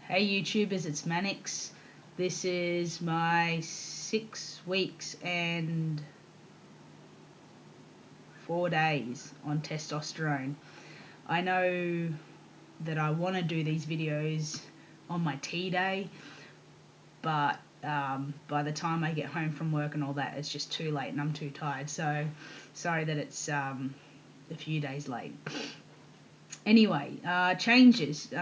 Hey YouTubers, it's Manix. This is my 6 weeks and 4 days on testosterone. I know that I want to do these videos on my tea day, but by the time I get home from work and all that, it's just too late and I'm too tired. So sorry that it's a few days late. Anyway, changes.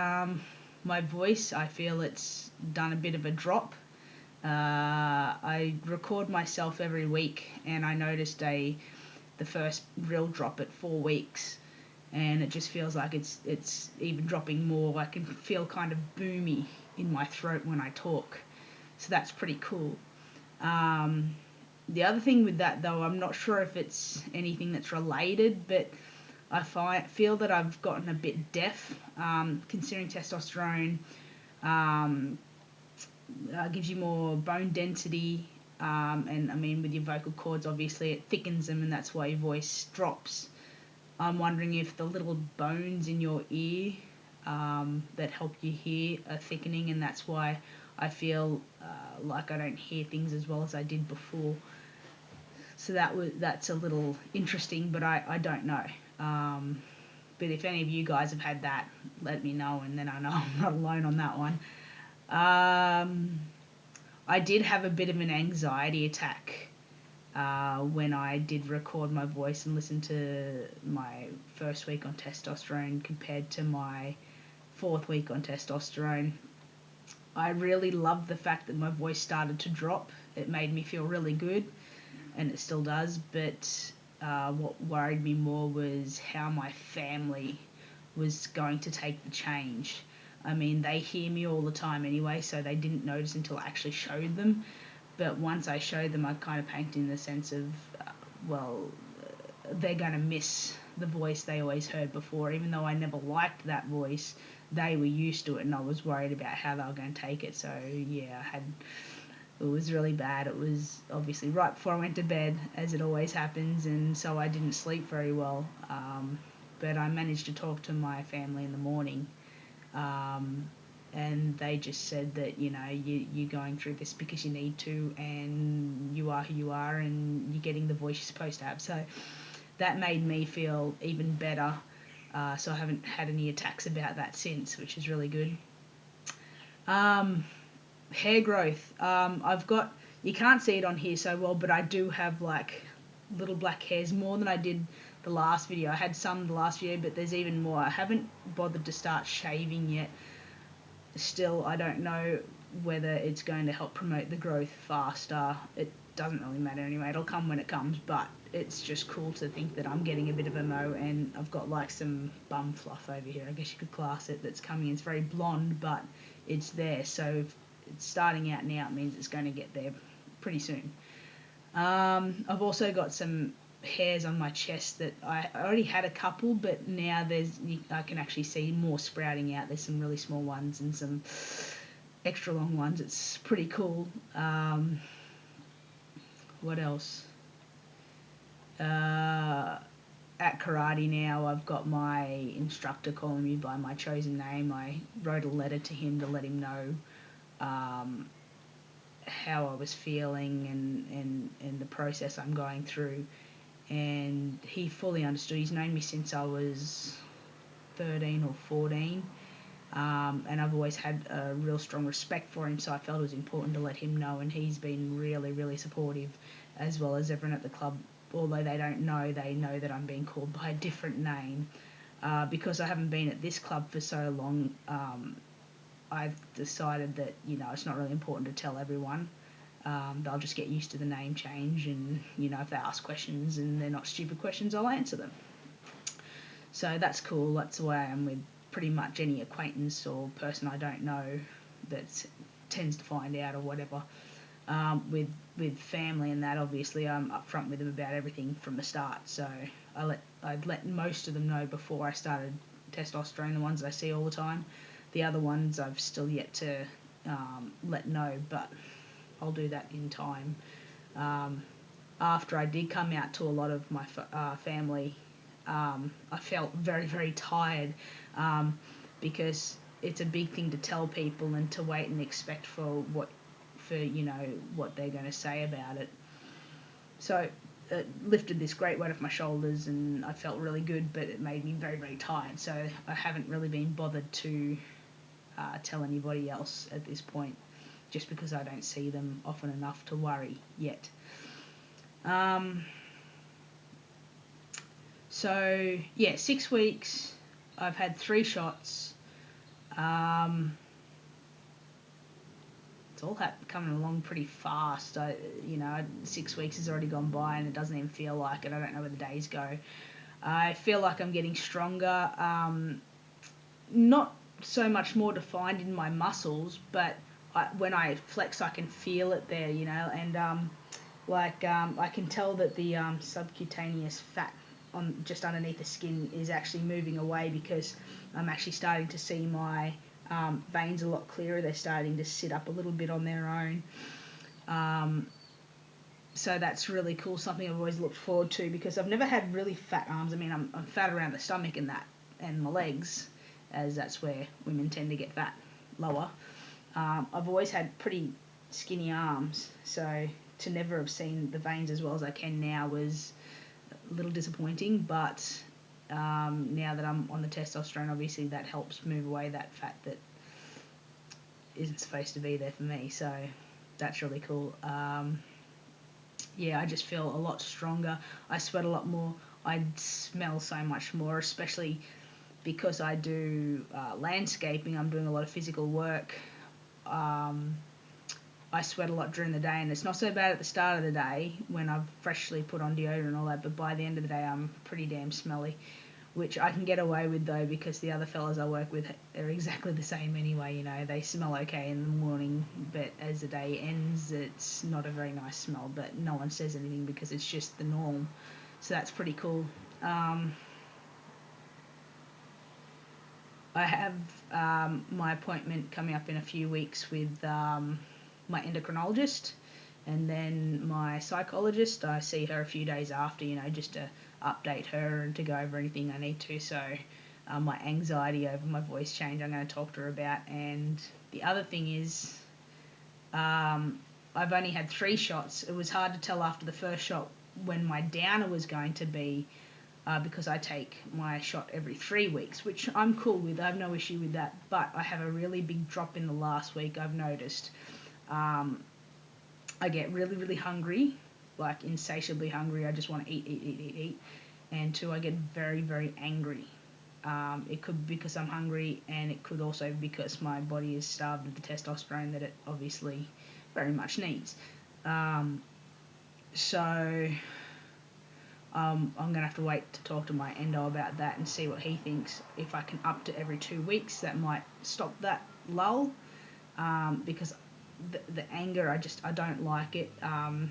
My voice, I feel it's done a bit of a drop. I record myself every week, and I noticed the first real drop at 4 weeks, and it just feels like it's even dropping more. I can feel kind of boomy in my throat when I talk, so that's pretty cool. The other thing with that though, I'm not sure if it's anything that's related, but I feel that I've gotten a bit deaf, considering testosterone gives you more bone density, and I mean with your vocal cords, obviously it thickens them, and that's why your voice drops. I'm wondering if the little bones in your ear that help you hear are thickening, and that's why I feel like I don't hear things as well as I did before. So that's a little interesting, but I don't know. But if any of you guys have had that, let me know, and then I know I'm not alone on that one. I did have a bit of an anxiety attack when I did record my voice and listen to my first week on testosterone compared to my 4th week on testosterone. I really loved the fact that my voice started to drop. It made me feel really good, and it still does, but what worried me more was how my family was going to take the change. I mean, they hear me all the time anyway, so they didn't notice until I actually showed them. But once I showed them, I kind of painted in the sense of, well, they're going to miss the voice they always heard before. Even though I never liked that voice, they were used to it, and I was worried about how they were going to take it. So yeah, it was really bad. It was obviously right before I went to bed, as it always happens, and so I didn't sleep very well. But I managed to talk to my family in the morning, and they just said that, you're going through this because you need to, and you are who you are, and you're getting the voice you're supposed to have. So that made me feel even better. So I haven't had any attacks about that since, which is really good. Hair growth. I've got, you can't see it on here so well, but I do have like little black hairs, more than I did the last video. I had some the last video, but there's even more. I haven't bothered to start shaving yet. Still, I don't know whether it's going to help promote the growth faster. It doesn't really matter anyway. It'll come when it comes, but it's just cool to think that I'm getting a bit of a mo, and I've got like some bum fluff over here, I guess you could class it, that's coming. It's very blonde, but it's there. So if it's starting out now, it means it's going to get there pretty soon. I've also got some hairs on my chest that I already had a couple, but now I can actually see more sprouting out. There's some really small ones and some extra long ones. It's pretty cool. What else? At karate now, I've got my instructor calling me by my chosen name. I wrote a letter to him to let him know how I was feeling and the process I'm going through, and he fully understood. He's known me since I was 13 or 14, and I've always had a real strong respect for him, so I felt it was important to let him know, and he's been really, really supportive, as well as everyone at the club. Although they don't know, they know that I'm being called by a different name. Because I haven't been at this club for so long, I've decided that, it's not really important to tell everyone. They'll just get used to the name change, and, if they ask questions and they're not stupid questions, I'll answer them. So that's cool. That's the way I am with pretty much any acquaintance or person I don't know that tends to find out or whatever. With family and that, obviously I'm upfront with them about everything from the start. So I'd let most of them know before I started testosterone, the ones I see all the time. The other ones I've still yet to let know, but I'll do that in time. After I did come out to a lot of my family, I felt very, very tired, because it's a big thing to tell people and to wait and expect for what they're going to say about it. So it lifted this great weight off my shoulders and I felt really good, but it made me very, very tired. So I haven't really been bothered to tell anybody else at this point, just because I don't see them often enough to worry yet. So yeah, 6 weeks. I've had 3 shots. It's all coming along pretty fast. 6 weeks has already gone by and it doesn't even feel like it. I don't know where the days go. I feel like I'm getting stronger. Not so much more defined in my muscles, but when I flex, I can feel it there, and I can tell that the subcutaneous fat on just underneath the skin is actually moving away, because I'm actually starting to see my veins a lot clearer. They're starting to sit up a little bit on their own. So that's really cool, something I've always looked forward to, because I've never had really fat arms. I mean, I'm fat around the stomach and my legs, as that's where women tend to get fat, lower. I've always had pretty skinny arms, so to never have seen the veins as well as I can now was a little disappointing, but now that I'm on the testosterone, obviously that helps move away that fat that isn't supposed to be there for me, so that's really cool. Yeah, I just feel a lot stronger. I sweat a lot more. I smell so much more, especially because I do landscaping. I'm doing a lot of physical work. I sweat a lot during the day, and it's not so bad at the start of the day when I've freshly put on deodorant and all that, but by the end of the day I'm pretty damn smelly, which I can get away with though, because the other fellas I work with are exactly the same anyway. They smell okay in the morning, but as the day ends it's not a very nice smell, but no one says anything because it's just the norm. So that's pretty cool. I have my appointment coming up in a few weeks with my endocrinologist, and then my psychologist. I see her a few days after, just to update her and to go over anything I need to. So my anxiety over my voice change, I'm going to talk to her about. And the other thing is, I've only had 3 shots. It was hard to tell after the first shot when my downer was going to be, because I take my shot every 3 weeks, which I'm cool with. I have no issue with that. But I have a really big drop in the last week, I've noticed. I get really, really hungry, like insatiably hungry. I just want to eat, eat, eat, eat, eat. And 2, I get very, very angry. It could be because I'm hungry, and it could also be because my body is starved of the testosterone that it obviously very much needs. So I'm going to have to wait to talk to my endo about that and see what he thinks. If I can up to every 2 weeks, that might stop that lull, because the anger, I don't like it. I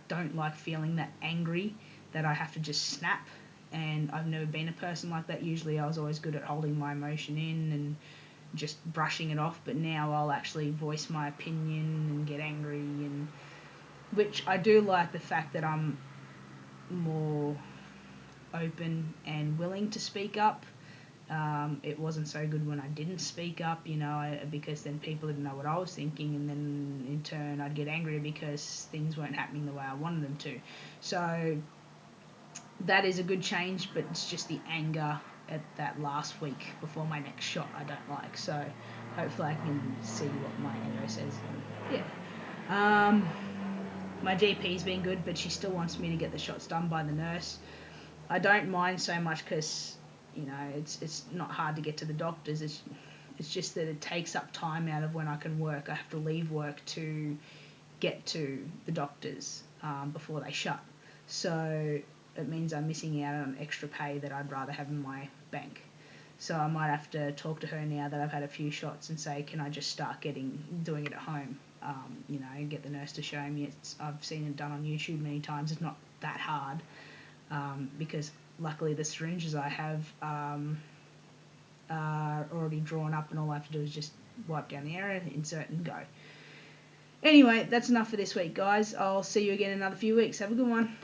don't like feeling that angry that I have to just snap, and I've never been a person like that. Usually I was always good at holding my emotion in and just brushing it off, but now I'll actually voice my opinion and get angry, and which I do like the fact that I'm more open and willing to speak up. It wasn't so good when I didn't speak up, because then people didn't know what I was thinking, and then in turn I'd get angry because things weren't happening the way I wanted them to. So that is a good change, but it's just the anger at that last week before my next shot I don't like. So hopefully I can see what my endo says. Yeah. My GP's been good, but she still wants me to get the shots done by the nurse. I don't mind so much because, it's not hard to get to the doctors. It's just that it takes up time out of when I can work. I have to leave work to get to the doctors before they shut. So it means I'm missing out on extra pay that I'd rather have in my bank. So I might have to talk to her now that I've had a few shots and say, can I just start doing it at home? And get the nurse to show me. I've seen it done on YouTube many times. It's not that hard, because luckily the syringes I have are already drawn up, and all I have to do is just wipe down the area, insert and go. Anyway, that's enough for this week, guys. I'll see you again in another few weeks. Have a good one.